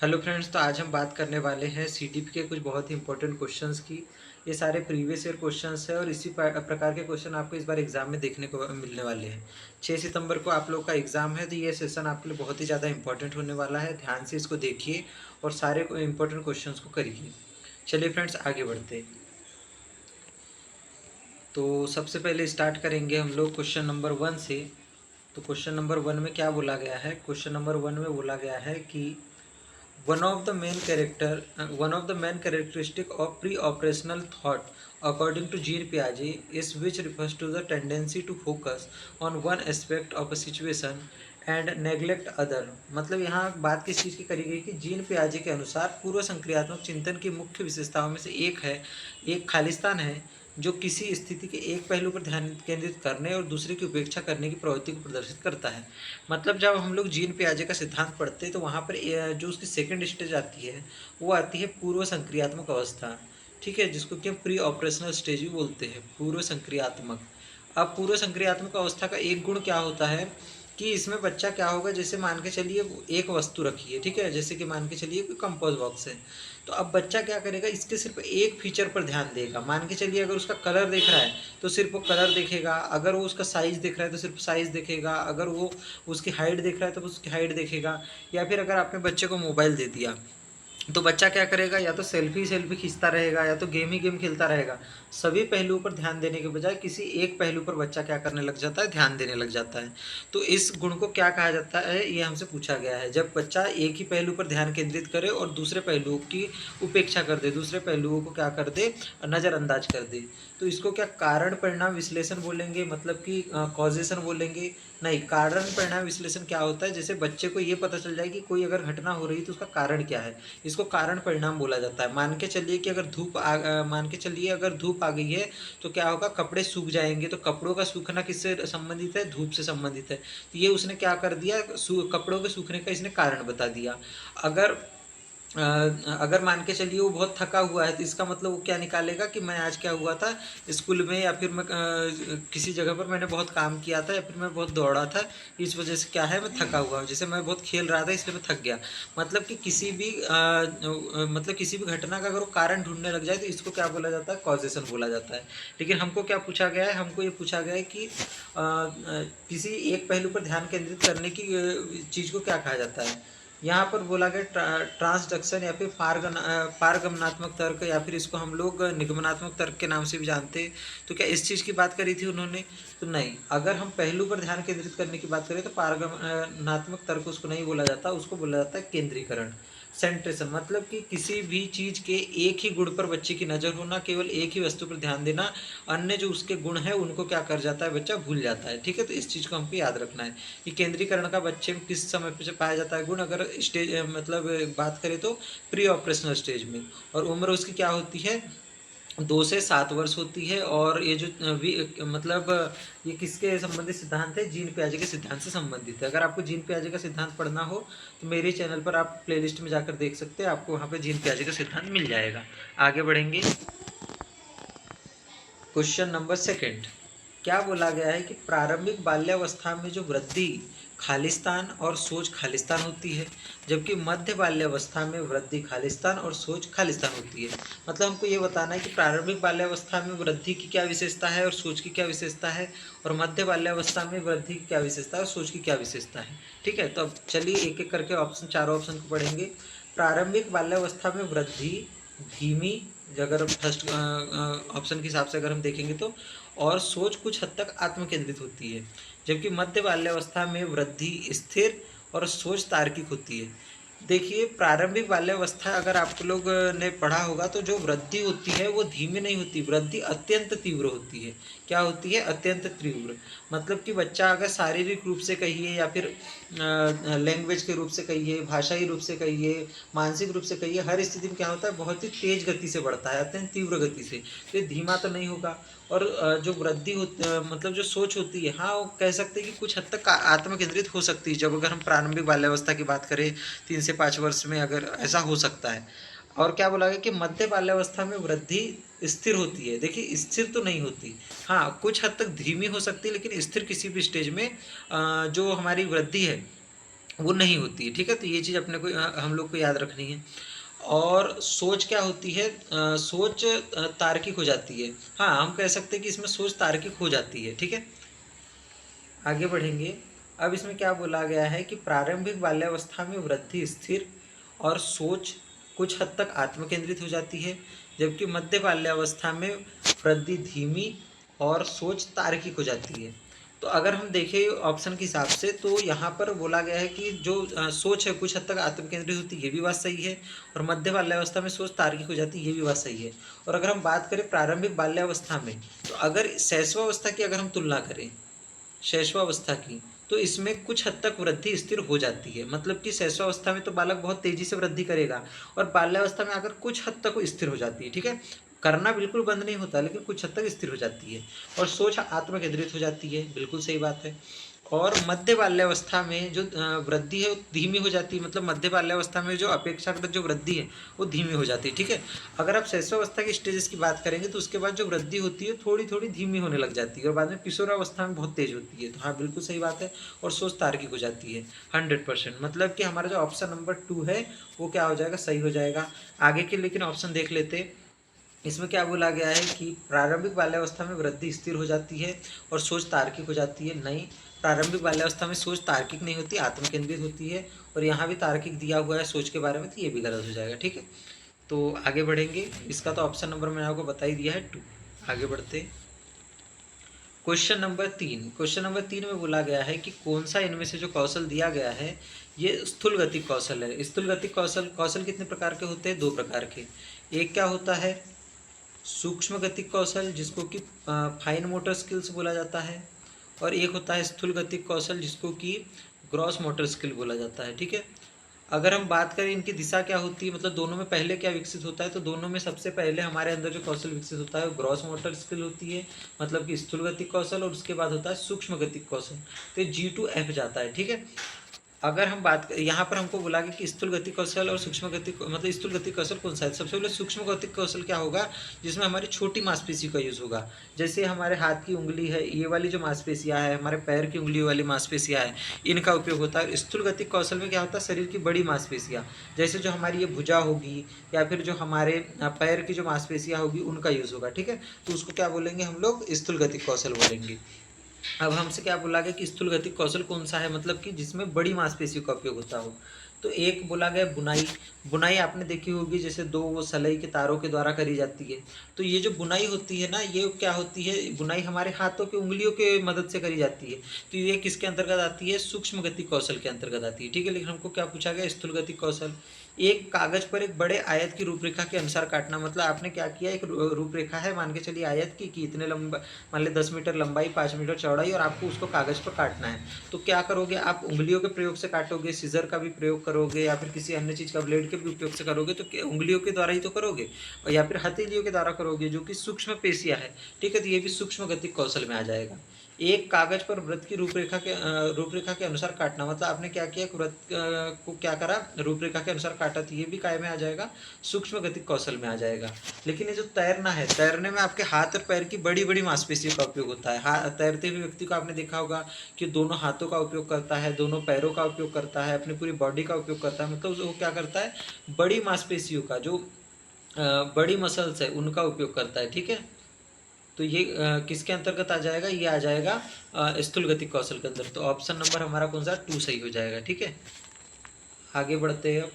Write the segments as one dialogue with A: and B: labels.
A: Hello friends, तो आज हम बात करने वाले हैं सीडीपी के कुछ बहुत ही इंपॉर्टेंट क्वेश्चंस की। ये सारे प्रीवियस ईयर क्वेश्चंस हैं और इसी प्रकार के क्वेश्चन आपको इस बार एग्जाम में देखने को मिलने वाले हैं। 6 सितंबर को आप लोग का एग्ज़ाम है, तो ये सेशन आपके लिए बहुत ही ज़्यादा इंपॉर्टेंट होने वाला है। ध्यान से इसको देखिए और सारे इंपॉर्टेंट क्वेश्चंस को करिए। चलिए फ्रेंड्स, आगे बढ़ते हैं। तो सबसे पहले स्टार्ट करेंगे हम लोग क्वेश्चन नंबर 1 से। तो क्वेश्चन नंबर 1 में क्या बोला गया है? क्वेश्चन नंबर 1 में बोला गया है कि one of the main characteristic of pre-operational thought according to Jean Piaget is which refers to the tendency to focus on one aspect of a situation and neglect other। मतलब यहाँ बात किस चीज़ की करी गई कि जीन पियाजे के अनुसार पूर्व संक्रियात्मक चिंतन की मुख्य विशेषताओं में से एक खालिस्तान है जो किसी स्थिति के एक पहलू पर ध्यान केंद्रित करने और दूसरे की उपेक्षा करने की प्रवृत्ति को प्रदर्शित करता है। मतलब जब हम लोग जीन पियाजे का सिद्धांत पढ़ते हैं तो वहाँ पर जो उसकी सेकंड स्टेज आती है वो आती है पूर्व संक्रियात्मक अवस्था। ठीक है, जिसको कि हम प्री ऑपरेशनल स्टेज भी बोलते हैं, पूर्व संक्रियात्मक। अब पूर्व संक्रियात्मक अवस्था का एक गुण क्या होता है कि इसमें बच्चा क्या होगा, जैसे मान के चलिए एक वस्तु रखी है, ठीक है, जैसे कि मान के चलिए कोई कंपोज बॉक्स है। तो अब बच्चा क्या करेगा, इसके सिर्फ एक फीचर पर ध्यान देगा। मान के चलिए अगर उसका कलर देख रहा है तो सिर्फ वो कलर देखेगा, अगर वो उसका साइज़ देख रहा है तो सिर्फ साइज़ देखेगा, अगर वो उसकी हाइट देख रहा है तो उसकी हाइट देखेगा। या फिर अगर आपने बच्चे को मोबाइल दे दिया तो बच्चा क्या करेगा, या तो सेल्फी खींचता रहेगा या तो गेम ही गेम खेलता रहेगा। सभी पहलुओं पर ध्यान देने के बजाय किसी एक पहलू पर बच्चा क्या करने लग जाता है, ध्यान देने लग जाता है। तो इस गुण को क्या कहा जाता है, ये हमसे पूछा गया है। जब बच्चा एक ही पहलू पर ध्यान केंद्रित करे और दूसरे पहलुओं की उपेक्षा कर दे, दूसरे पहलुओं को क्या कर दे, नज़रअंदाज कर दे। तो इसको क्या कारण परिणाम विश्लेषण बोलेंगे, मतलब कि कॉजेशन बोलेंगे? नहीं, कारण परिणाम विश्लेषण क्या होता है, जैसे बच्चे को ये पता चल जाए कि कोई अगर घटना हो रही है तो उसका कारण क्या है, इसको कारण परिणाम बोला जाता है। मान के चलिए कि मान के चलिए अगर धूप आ गई है तो क्या होगा, कपड़े सूख जाएंगे। तो कपड़ों का सूखना किससे संबंधित है, धूप से संबंधित है। तो ये उसने क्या कर दिया, कपड़ों के सूखने का इसने कारण बता दिया। अगर अगर मान के चलिए वो बहुत थका हुआ है तो इसका मतलब वो क्या निकालेगा कि मैं आज क्या हुआ था स्कूल में, या फिर मैं किसी जगह पर मैंने बहुत काम किया था, या फिर मैं बहुत दौड़ा था, इस वजह से क्या है, मैं थका हुआ हूँ। जैसे मैं बहुत खेल रहा था इसलिए मैं थक गया। मतलब कि किसी भी घटना का अगर वो कारण ढूंढने लग जाए तो इसको क्या बोला जाता है, कॉजेशन बोला जाता है। लेकिन हमको क्या पूछा गया है, हमको ये पूछा गया है कि किसी एक पहलू पर ध्यान केंद्रित करने की चीज़ को क्या कहा जाता है। यहाँ पर बोला गया ट्रांसडक्शन या फिर पारगमनात्मक तर्क, या फिर इसको हम लोग निगमनात्मक तर्क के नाम से भी जानते हैं। तो क्या इस चीज़ की बात करी थी उन्होंने? तो नहीं। अगर हम पहलू पर ध्यान केंद्रित करने की बात करें तो पारगमनात्मक तर्क उसको नहीं बोला जाता, उसको बोला जाता है केंद्रीकरण, सेंट्रेशन। मतलब कि किसी भी चीज़ के एक ही गुण पर बच्चे की नज़र होना, केवल एक ही वस्तु पर ध्यान देना, अन्य जो उसके गुण है उनको क्या कर जाता है, बच्चा भूल जाता है। ठीक है, तो इस चीज़ को हमको याद रखना है कि केंद्रीकरण का बच्चे में किस समय पे पाया जाता है गुण। अगर स्टेज मतलब बात करें तो प्री ऑपरेशनल स्टेज में, और उम्र उसकी क्या होती है, 2 से 7 वर्ष होती है। और ये जो मतलब ये किसके संबंधित सिद्धांत है, जीन पियाजे के सिद्धांत से संबंधित है। अगर आपको जीन पियाजे का सिद्धांत पढ़ना हो तो मेरे चैनल पर आप प्लेलिस्ट में जाकर देख सकते हैं, आपको वहाँ पे जीन पियाजे का सिद्धांत मिल जाएगा। आगे बढ़ेंगे। क्वेश्चन नंबर 2, क्या बोला गया है कि प्रारंभिक बाल्यावस्था में जो वृद्धि खालिस्तान और सोच खालिस्तान होती है, जबकि मध्य बाल्यावस्था में वृद्धि खालिस्तान और सोच खालिस्तान होती है। मतलब हमको ये बताना है कि प्रारंभिक बाल्यावस्था में वृद्धि की क्या विशेषता है और सोच की क्या विशेषता है, और मध्य बाल्यावस्था में वृद्धि की क्या विशेषता है और सोच की क्या विशेषता है। ठीक है, तो अब चलिए एक एक करके चारों ऑप्शन को पढ़ेंगे। प्रारंभिक बाल्यावस्था में वृद्धि धीमी, अगर फर्स्ट ऑप्शन के हिसाब से अगर हम देखेंगे तो, और सोच कुछ हद तक आत्म केंद्रित होती है, जबकि मध्य बाल्यावस्था में वृद्धि स्थिर और सोच तार्किक होती है। देखिए, प्रारंभिक बाल्यावस्था अगर आप लोग ने पढ़ा होगा तो जो वृद्धि होती है वो धीमी नहीं होती, वृद्धि अत्यंत तीव्र होती है। क्या होती है, अत्यंत तीव्र। मतलब कि बच्चा अगर शारीरिक रूप से कहिए या फिर लैंग्वेज के रूप से कहिए, भाषाई रूप से कहिए, मानसिक रूप से कहिए, हर स्थिति में क्या होता है, बहुत ही तेज गति से बढ़ता है, अत्यंत तीव्र गति से। तो ये धीमा तो नहीं होगा। और जो वृद्धि मतलब जो सोच होती है, हाँ वो कह सकते हैं कि कुछ हद तक आत्म केंद्रित हो सकती है, जब अगर हम प्रारंभिक बाल्यावस्था की बात करें 3 से 5 वर्ष में, अगर ऐसा हो सकता है। और क्या बोला गया कि मध्य बाल्यावस्था में वृद्धि स्थिर होती है। देखिए, स्थिर तो नहीं होती, हाँ कुछ हद तक धीमी हो सकती है, लेकिन स्थिर किसी भी स्टेज में जो हमारी वृद्धि है वो नहीं होती है, ठीक है। तो ये चीज़ अपने को हम लोग को याद रखनी है। और सोच क्या होती है, सोच तार्किक हो जाती है। हाँ, हम कह सकते हैं कि इसमें सोच तार्किक हो जाती है, ठीक है। आगे बढ़ेंगे। अब इसमें क्या बोला गया है कि प्रारंभिक बाल्यावस्था में वृद्धि स्थिर और सोच कुछ हद तक आत्मकेंद्रित हो जाती है, जबकि मध्य बाल्यावस्था में वृद्धि धीमी और सोच तार्किक हो जाती है। तो अगर हम देखें ऑप्शन के हिसाब से, तो यहाँ पर बोला गया है कि जो सोच है कुछ हद तक आत्मकेंद्रित होती है, ये भी बात सही है। और मध्य बाल्यावस्था में सोच तार्किक हो जाती है, ये भी बात सही है। और अगर हम बात करें प्रारंभिक बाल्यावस्था में, तो अगर शैशवावस्था की अगर हम तुलना करें शैशवावस्था की, तो इसमें कुछ हद तक वृद्धि स्थिर हो जाती है। मतलब कि शैशवावस्था में तो बालक बहुत तेजी से वृद्धि करेगा, और बाल्यावस्था में आकर कुछ हद तक वो स्थिर हो जाती है, ठीक है। करना बिल्कुल बंद नहीं होता, लेकिन कुछ हद तक स्थिर हो जाती है। और सोच आत्मकेंद्रित हो जाती है, बिल्कुल सही बात है। और मध्य बाल्यावस्था में जो वृद्धि है वो धीमी हो जाती है। मतलब मध्य बाल्यावस्था में जो अपेक्षाकृत जो वृद्धि है वो धीमी हो जाती है, ठीक है। अगर आप शैशवावस्था की स्टेजेस की बात करेंगे, तो उसके बाद जो वृद्धि होती है थोड़ी थोड़ी धीमी होने लग जाती है, और बाद में किशोरावस्था में बहुत तेज होती है। तो हाँ, बिल्कुल सही बात है। और सोच तार्किक हो जाती है 100%। मतलब कि हमारा जो ऑप्शन नंबर 2 है वो क्या हो जाएगा, सही हो जाएगा। आगे के लेकिन ऑप्शन देख लेते। इसमें क्या बोला गया है कि प्रारंभिक बाल्यावस्था में वृद्धि स्थिर हो जाती है और सोच तार्किक हो जाती है। नहीं, प्रारंभिक बाल्यावस्था में सोच तार्किक नहीं होती, आत्मकेंद्रित होती है। और यहाँ भी तार्किक दिया हुआ है सोच के बारे में, तो ये भी गलत हो जाएगा, ठीक है। तो आगे बढ़ेंगे। इसका तो ऑप्शन नंबर मैंने आपको बता ही दिया है 2। आगे बढ़ते। क्वेश्चन नंबर 3 में बोला गया है कि कौन सा इनमें से जो कौशल दिया गया है ये स्थूल गति कौशल है। स्थूल गति कौशल कौशल कितने प्रकार के होते हैं, 2 प्रकार के। एक क्या होता है, सूक्ष्म गतिक कौशल, जिसको कि फाइन मोटर स्किल्स बोला जाता है। और एक होता है स्थूल गतिक कौशल, जिसको कि ग्रॉस मोटर स्किल बोला जाता है, ठीक है। अगर हम बात करें इनकी दिशा क्या होती है, मतलब दोनों में पहले क्या विकसित होता है, तो दोनों में सबसे पहले हमारे अंदर जो कौशल विकसित होता है वो ग्रॉस मोटर स्किल होती है, मतलब कि स्थूल गतिक कौशल। और उसके बाद होता है सूक्ष्म गतिक कौशल, तो G to F जाता है, ठीक है। अगर हम बात यहाँ पर हमको बोला कि स्थूल गति कौशल और सूक्ष्म गति, मतलब स्थूल गति कौशल कौन सा है। सबसे पहले सूक्ष्म गति कौशल क्या होगा, जिसमें हमारी छोटी मांसपेशी का यूज होगा। जैसे हमारे हाथ की उंगली है, ये वाली जो मांसपेशियाँ है, हमारे पैर की उंगली वाली मांसपेशियाँ है, इनका उपयोग होता है। स्थूल गति कौशल में क्या होता है, शरीर की बड़ी मांसपेशियाँ, जैसे जो हमारी ये भुजा होगी, या फिर जो हमारे पैर की जो मांसपेशियाँ होगी, उनका यूज होगा, ठीक है। तो उसको क्या बोलेंगे हम लोग, स्थूल गति कौशल बोलेंगे। अब हमसे क्या बोला गया कि स्थूल गतिक कौशल कौन सा है, मतलब कि जिसमें बड़ी मांसपेशियों का उपयोग होता हो। तो एक बोला गया बुनाई। बुनाई आपने देखी होगी, जैसे 2 वो सलाई के तारों के द्वारा करी जाती है। तो ये जो बुनाई होती है ना, ये क्या होती है, बुनाई हमारे हाथों के उंगलियों के मदद से करी जाती है। तो ये किसके अंतर्गत आती है, सूक्ष्म गति कौशल के अंतर्गत आती है, ठीक है। लेकिन हमको क्या पूछा गया, स्थूल गति कौशल। एक कागज पर एक बड़े आयत की रूपरेखा के अनुसार काटना। मतलब आपने क्या किया, एक रूपरेखा है, मान के चलिए आयत की, कि इतने लंबा, मान लीजिए 10 मीटर लंबाई, 5 मीटर चौड़ाई, और आपको उसको कागज पर काटना है। तो क्या करोगे, आप उंगलियों के प्रयोग से काटोगे, सीजर का भी प्रयोग करोगे, या फिर किसी अन्य चीज़ का ब्लेड के भी उपयोग से करोगे, तो उंगलियों के द्वारा ही तो करोगे, और या फिर हथेलियों के द्वारा करोगे, जो कि सूक्ष्म पेशियाँ है, ठीक है। तो ये भी सूक्ष्म गतिक कौशल में आ जाएगा। एक कागज पर वृत्त की रूपरेखा के अनुसार काटना। मतलब आपने क्या किया, वृत्त को क्या करा, रूपरेखा के अनुसार काटा, तो ये भी काय में आ जाएगा, सूक्ष्म गतिक कौशल में आ जाएगा। लेकिन ये जो तैरना है, तैरने में आपके हाथ और पैर की बड़ी बड़ी मांसपेशियों का उपयोग होता है। तैरते हुए व्यक्ति को आपने देखा होगा कि दोनों हाथों का उपयोग करता है, दोनों पैरों का उपयोग करता है, अपनी पूरी बॉडी का उपयोग करता है। मतलब वो क्या करता है, बड़ी मांसपेशियों का, जो बड़ी मसल्स है, उनका उपयोग करता है, ठीक है। तो ये किसके अंतर्गत आ जाएगा, ये आ जाएगा स्थूल गतिक कौशल के अंदर। तो ऑप्शन नंबर हमारा कौन सा, 2 सही हो जाएगा, ठीक है। आगे बढ़ते हैं।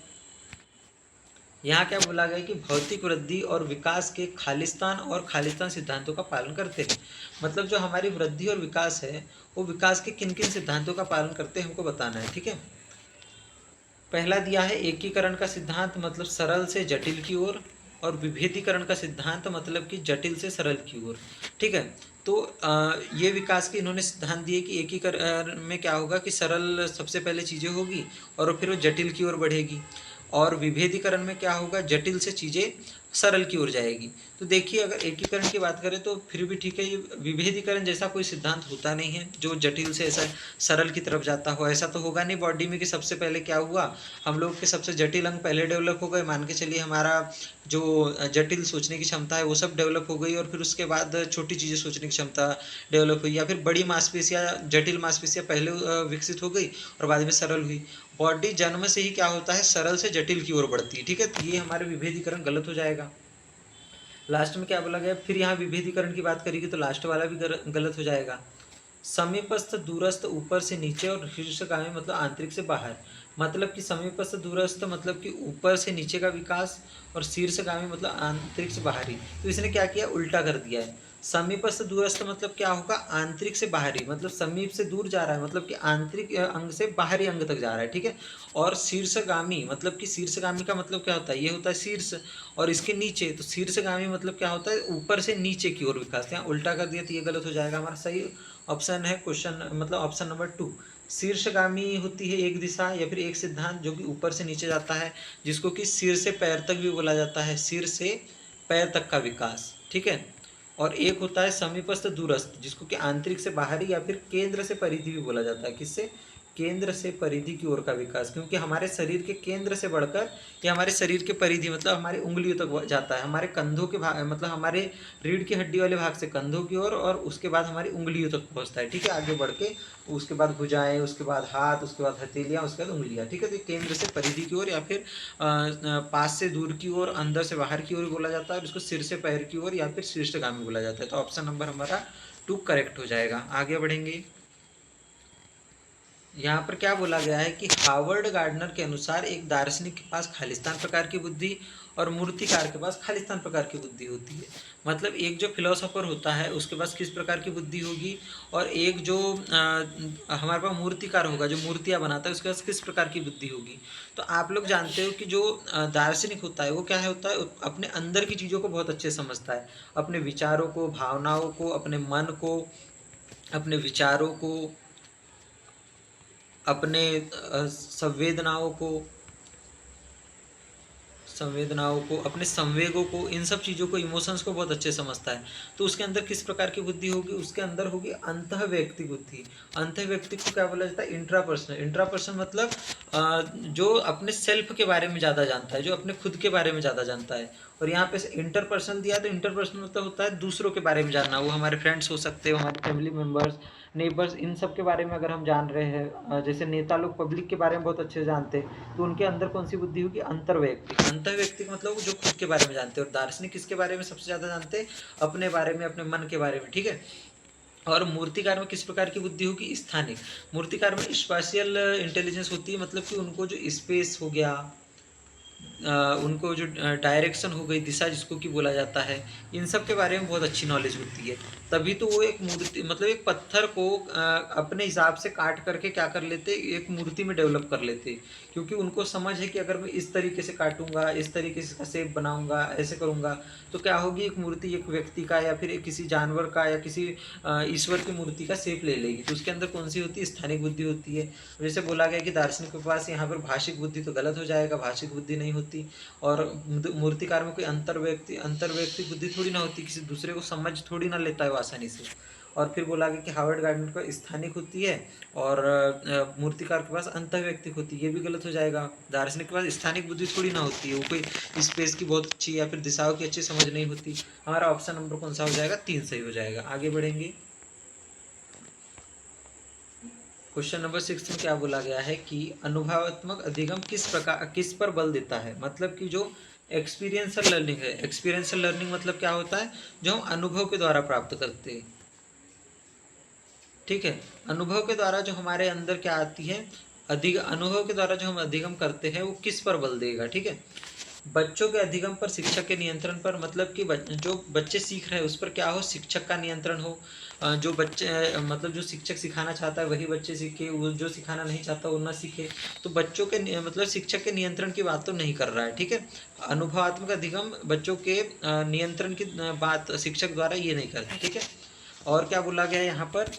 A: यहाँ क्या बोला गया कि भौतिक वृद्धि और विकास के खालिस्तान सिद्धांतों का पालन करते हैं। मतलब जो हमारी वृद्धि और विकास है, वो विकास के किन किन सिद्धांतों का पालन करते हैं, हमको बताना है, ठीक है। पहला दिया है एकीकरण का सिद्धांत, मतलब सरल से जटिल की ओर। और विभेदीकरण का सिद्धांत, मतलब कि जटिल से सरल की ओर, ठीक है। तो ये विकास के इन्होंने सिद्धांत दिए कि एकीकरण में क्या होगा कि सरल सबसे पहले चीज़ें होगी, और फिर वो जटिल की ओर बढ़ेगी। और विभेदीकरण में क्या होगा, जटिल से चीज़ें सरल की ओर जाएगी। तो देखिए अगर एकीकरण की बात करें तो फिर भी ठीक है, ये विभेदीकरण जैसा कोई सिद्धांत होता नहीं है जो जटिल से ऐसा सरल की तरफ जाता हो। ऐसा तो होगा नहीं बॉडी में कि सबसे पहले क्या हुआ, हम लोग के सबसे जटिल अंग पहले डेवलप हो गए, मान के चलिए हमारा जो जटिल सोचने की क्षमता है वो सब डेवलप हो गई, और फिर उसके बाद छोटी चीज़ें सोचने की क्षमता डेवलप हुई, या फिर बड़ी मांसपेशियाँ जटिल मांसपेशियाँ पहले विकसित हो गई और बाद में सरल हुई। बॉडी जन्म से ही क्या होता है, सरल से जटिल की ओर बढ़ती है। ठीक है, तो ये हमारे विभेदीकरण गलत हो जाएगा। लास्ट में क्या बोला गया, फिर यहाँ विभेदीकरण की बात करेगी तो लास्ट वाला भी गलत हो जाएगा। समीपस्थ दूरस्थ ऊपर से नीचे और शीर्षगामी मतलब आंतरिक से बाहर। मतलब कि समीपस्थ दूरस्थ मतलब कि ऊपर से नीचे का विकास, और शीर्षगामी मतलब आंतरिक से बाहरी। तो इसने क्या किया, उल्टा कर दिया है। समीपस्थ दूरस्थ मतलब क्या होगा, आंतरिक से बाहरी, मतलब समीप से दूर जा रहा है, मतलब कि आंतरिक अंग से बाहरी अंग तक जा रहा है। ठीक है, और शीर्षगामी मतलब कि शीर्षगामी का मतलब क्या होता है, ये होता है शीर्ष, और इसके नीचे, तो शीर्षगामी मतलब क्या होता है, ऊपर से नीचे की ओर विकास। यहाँ उल्टा कर दिया तो ये गलत हो जाएगा। हमारा सही ऑप्शन है क्वेश्चन मतलब ऑप्शन नंबर 2। शीर्षगामी होती है एक दिशा या फिर एक सिद्धांत जो कि ऊपर से नीचे जाता है, जिसको कि सिर से पैर तक भी बोला जाता है, सिर से पैर तक का विकास। ठीक है, और एक होता है समीपस्थ दूरस्थ जिसको कि आंतरिक से बाहरी या फिर केंद्र से परिधि भी बोला जाता है। किससे, केंद्र से परिधि की ओर का विकास, क्योंकि हमारे शरीर के केंद्र से बढ़कर ये हमारे शरीर के परिधि मतलब हमारी उंगलियों तक जाता है, हमारे कंधों के भाग मतलब हमारे रीढ़ की हड्डी वाले भाग से कंधों की ओर, और उसके बाद हमारी उंगलियों तक पहुंचता है। ठीक है, आगे बढ़ के उसके बाद भुजाएं, उसके बाद हाथ, उसके बाद हथेलियाँ, उसके बाद उंगलियाँ। ठीक है, तो केंद्र से परिधि की ओर या फिर पास से दूर की ओर, अंदर से बाहर की ओर बोला जाता है, और इसको सिर से पैर की ओर या फिर शीर्षगामी बोला जाता है। तो ऑप्शन नंबर हमारा 2 करेक्ट हो जाएगा। आगे बढ़ेंगे। यहाँ पर क्या बोला गया है कि हावर्ड गार्डनर के अनुसार एक दार्शनिक के पास खालिस्तान प्रकार की बुद्धि और मूर्तिकार के पास खालिस्तान प्रकार की बुद्धि होती है। मतलब एक जो फिलोसोफर होता है उसके पास किस प्रकार की बुद्धि होगी, और एक जो हमारे पास मूर्तिकार होगा जो मूर्तियाँ बनाता है उसके पास किस प्रकार की बुद्धि होगी। तो आप लोग जानते हो कि जो दार्शनिक होता है वो क्या है होता है, अपने अंदर की चीज़ों को बहुत अच्छे समझता है, अपने विचारों को, भावनाओं को, अपने मन को, अपने विचारों को, अपने संवेदनाओं को, अपने संवेगों को, इन सब चीज़ों को, इमोशंस को बहुत अच्छे समझता है। तो उसके अंदर किस प्रकार की बुद्धि होगी, उसके अंदर होगी अंतः व्यक्ति बुद्धि। अंतः व्यक्ति को क्या बोला जाता है, इंट्रापर्सनल। इंट्रापर्सनल मतलब जो अपने सेल्फ के बारे में ज़्यादा जानता है, जो अपने खुद के बारे में ज़्यादा जानता है। और यहाँ पे इंटरपर्सनल दिया, तो इंटरपर्सनल मतलब होता है दूसरों के बारे में जानना। वो हमारे फ्रेंड्स हो सकते हैं, हमारे फैमिली मेम्बर्स, नेबर्स, इन सब के बारे में अगर हम जान रहे हैं, जैसे नेता लोग पब्लिक के बारे में बहुत अच्छे से जानते हैं, तो उनके अंदर कौन सी बुद्धि होगी, अंतर व्यक्ति। अंतर व्यक्ति का मतलब जो खुद के बारे में जानते हैं। और दार्शनिक किसके बारे में सबसे ज़्यादा जानते हैं, अपने बारे में, अपने मन के बारे में। ठीक है, और मूर्तिकार में किस प्रकार की बुद्धि होगी, स्थानिक। मूर्तिकार में स्पेशियल इंटेलिजेंस होती है, मतलब कि उनको जो स्पेस हो गया, उनको जो डायरेक्शन हो गई, दिशा जिसको कि बोला जाता है, इन सब के बारे में बहुत अच्छी नॉलेज होती है। तभी तो वो एक मूर्ति मतलब एक पत्थर को अपने हिसाब से काट करके क्या कर लेते, एक मूर्ति में डेवलप कर लेते, क्योंकि उनको समझ है कि अगर मैं इस तरीके से काटूंगा, इस तरीके से इसका शेप बनाऊंगा, ऐसे करूंगा, तो क्या होगी, एक मूर्ति एक व्यक्ति का या फिर एक किसी जानवर का या किसी ईश्वर की मूर्ति का शेप ले लेगी। तो उसके अंदर कौन सी होती है, स्थानिक बुद्धि होती है। जैसे बोला गया कि दार्शनिक के पास यहाँ पर भाषिक बुद्धि, तो गलत हो जाएगा, भाषिक बुद्धि नहीं होती। और मूर्तिकार में कोई अंतर व्यक्ति बुद्धि थोड़ी ना होती, किसी दूसरे को समझ थोड़ी ना लेता है वो आसानी से। और फिर बोला गया कि हार्वर्ड गार्डनर को स्थानिक होती है, और मूर्तिकार के पास अंतः व्यक्ति होती है, ये भी गलत हो जाएगा। दार्शनिक के पास स्थानिक बुद्धि थोड़ी ना होती है, वो कोई स्पेस की बहुत अच्छी या फिर दिशाओं की अच्छी समझ नहीं होती। हमारा ऑप्शन नंबर कौन सा हो जाएगा, 3 सही हो जाएगा। आगे बढ़ेंगे। क्वेश्चन नंबर 6 में क्या बोला गया है कि अनुभवात्मक अधिगम किस पर बल देता है। मतलब कि जो एक्सपीरियंशियल लर्निंग है, एक्सपीरियंशियल लर्निंग मतलब क्या होता है, जो हम अनुभव के द्वारा प्राप्त करते हैं। ठीक है, अनुभव के द्वारा जो हमारे अंदर क्या आती है, अनुभव के द्वारा जो हम अधिगम करते हैं वो किस पर बल देगा। ठीक है, बच्चों के अधिगम पर, शिक्षक के नियंत्रण पर, मतलब कि जो बच्चे सीख रहे हैं उस पर क्या हो, शिक्षक का नियंत्रण हो। जो बच्चे मतलब जो शिक्षक सिखाना चाहता है वही बच्चे सीखे, वो जो सिखाना नहीं चाहता वो ना सीखे। तो बच्चों के मतलब शिक्षक के नियंत्रण की बात तो नहीं कर रहा है। ठीक है, अनुभवात्मक अधिगम बच्चों के नियंत्रण की बात शिक्षक द्वारा ये नहीं करता। ठीक है, और क्या बोला गया है यहाँ पर,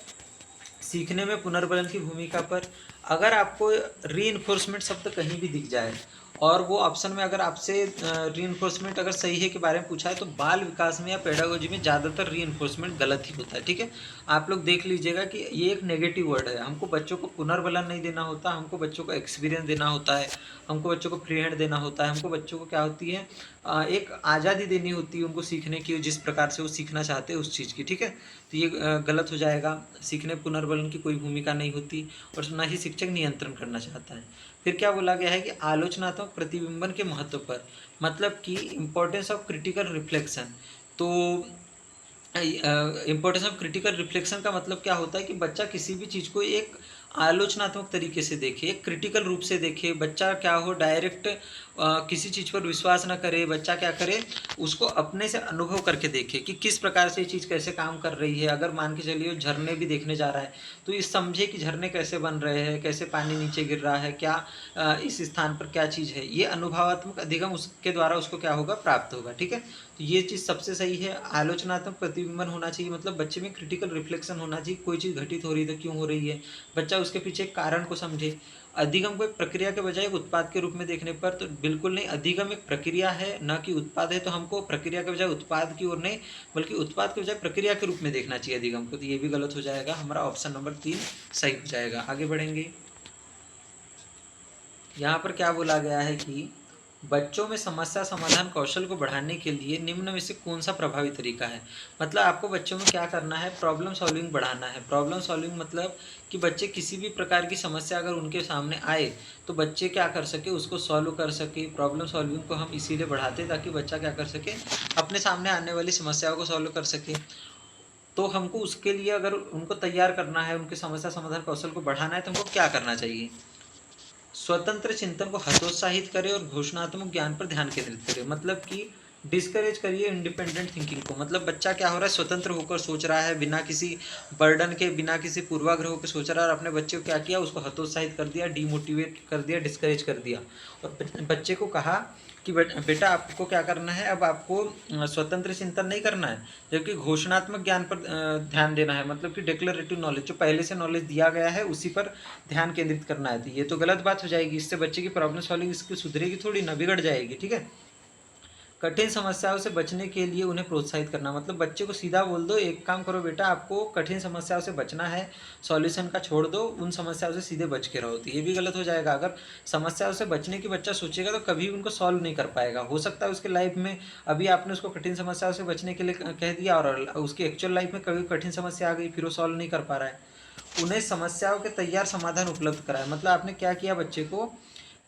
A: सीखने में पुनर्बलन की भूमिका पर। अगर आपको री शब्द कहीं भी दिख जाए और वो ऑप्शन में अगर आपसे रीइंफोर्समेंट अगर सही है के बारे में पूछा है तो बाल विकास में या पेडागोजी में ज़्यादातर रीइंफोर्समेंट गलत ही होता है। ठीक है, आप लोग देख लीजिएगा कि ये एक नेगेटिव वर्ड है। हमको बच्चों को पुनर्बलन नहीं देना होता, हमको बच्चों को एक्सपीरियंस देना होता है, हमको बच्चों को फ्री हैंड देना होता है, हमको बच्चों को क्या होती है एक आज़ादी देनी होती है उनको सीखने की, जिस प्रकार से वो सीखना चाहते हैं उस चीज़ की। ठीक है, तो ये गलत हो जाएगा। सीखने पुनर्बलन की कोई भूमिका नहीं होती और ना ही शिक्षक नियंत्रण करना चाहता है। फिर क्या बोला गया है कि आलोचनात्मक प्रतिबिंबन के महत्व पर, मतलब कि इम्पोर्टेंस ऑफ क्रिटिकल रिफ्लेक्शन। तो इम्पोर्टेंस ऑफ क्रिटिकल रिफ्लेक्शन का मतलब क्या होता है कि बच्चा किसी भी चीज़ को एक आलोचनात्मक तरीके से देखे, एक क्रिटिकल रूप से देखे। बच्चा क्या हो डायरेक्ट किसी चीज़ पर विश्वास ना करे, बच्चा क्या करे उसको अपने से अनुभव करके देखे कि किस प्रकार से ये चीज़ कैसे काम कर रही है। अगर मान के चलिए झरने भी देखने जा रहा है तो ये समझे कि झरने कैसे बन रहे हैं, कैसे पानी नीचे गिर रहा है, क्या इस स्थान पर क्या चीज़ है। ये अनुभवात्मक अधिगम उसके द्वारा उसको क्या होगा, प्राप्त होगा। ठीक है, तो ये चीज़ सबसे सही है। आलोचनात्मक प्रतिबिंबन होना चाहिए, मतलब बच्चे में क्रिटिकल रिफ्लेक्शन होना चाहिए। कोई चीज़ घटित हो रही है तो क्यों हो रही है, बच्चा उसके पीछे कारण को समझे। अधिगम को एक प्रक्रिया के बजाय एक उत्पाद के रूप में देखने पर तो बिल्कुल नहीं, अधिगम एक प्रक्रिया है न कि उत्पाद है। तो हमको प्रक्रिया के बजाय उत्पाद की ओर नहीं बल्कि उत्पाद के बजाय प्रक्रिया के रूप में देखना चाहिए अधिगम को। तो ये भी गलत हो जाएगा, हमारा ऑप्शन नंबर 3 सही हो जाएगा। आगे बढ़ेंगे। यहाँ पर क्या बोला गया है कि बच्चों में समस्या समाधान कौशल को बढ़ाने के लिए निम्न में से कौन सा प्रभावी तरीका है। मतलब आपको बच्चों में क्या करना है, प्रॉब्लम सॉल्विंग बढ़ाना है। प्रॉब्लम सॉल्विंग मतलब कि बच्चे किसी भी प्रकार की समस्या अगर उनके सामने आए तो बच्चे क्या कर सके, उसको सॉल्व कर सके। प्रॉब्लम सॉल्विंग को हम इसीलिए बढ़ाते हैं ताकि बच्चा क्या कर सके, अपने सामने आने वाली समस्याओं को सॉल्व कर सके। तो हमको उसके लिए अगर उनको तैयार करना है, उनके समस्या समाधान कौशल को बढ़ाना है तो हमको क्या करना चाहिए, स्वतंत्र चिंतन को हतोत्साहित करें और घोषणात्मक ज्ञान पर ध्यान केंद्रित करें। मतलब कि डिस्करेज करिए इंडिपेंडेंट थिंकिंग को। मतलब बच्चा क्या हो रहा है, स्वतंत्र होकर सोच रहा है, बिना किसी बर्डन के, बिना किसी पूर्वाग्रह के सोच रहा है। और अपने बच्चे को क्या किया, उसको हतोत्साहित कर दिया, डीमोटिवेट कर दिया, डिस्करेज कर दिया। और बच्चे को कहा कि बेटा आपको क्या करना है, अब आपको स्वतंत्र चिंतन नहीं करना है, जबकि घोषणात्मक ज्ञान पर ध्यान देना है। मतलब कि डिक्लेरेटिव नॉलेज, जो पहले से नॉलेज दिया गया है उसी पर ध्यान केंद्रित करना है। तो ये तो गलत बात हो जाएगी, इससे बच्चे की प्रॉब्लम सॉल्विंग स्किल सुधरेगी थोड़ी ना, बिगड़ जाएगी। ठीक है, कठिन समस्याओं से बचने के लिए उन्हें प्रोत्साहित करना। मतलब बच्चे को सीधा बोल दो, एक काम करो बेटा, आपको कठिन समस्याओं से बचना है, सॉल्यूशन का छोड़ दो, उन समस्याओं से सीधे बच के रहो। तो ये भी गलत हो जाएगा। अगर समस्याओं से बचने की बच्चा सोचेगा तो कभी उनको सॉल्व नहीं कर पाएगा। हो सकता है उसके लाइफ में अभी आपने उसको कठिन समस्याओं से बचने के लिए कह दिया और उसकी एक्चुअल लाइफ में कभी कठिन समस्या आ गई, फिर वो सॉल्व नहीं कर पा रहा है। उन्हें समस्याओं के तैयार समाधान उपलब्ध कराए। मतलब आपने क्या किया, बच्चे को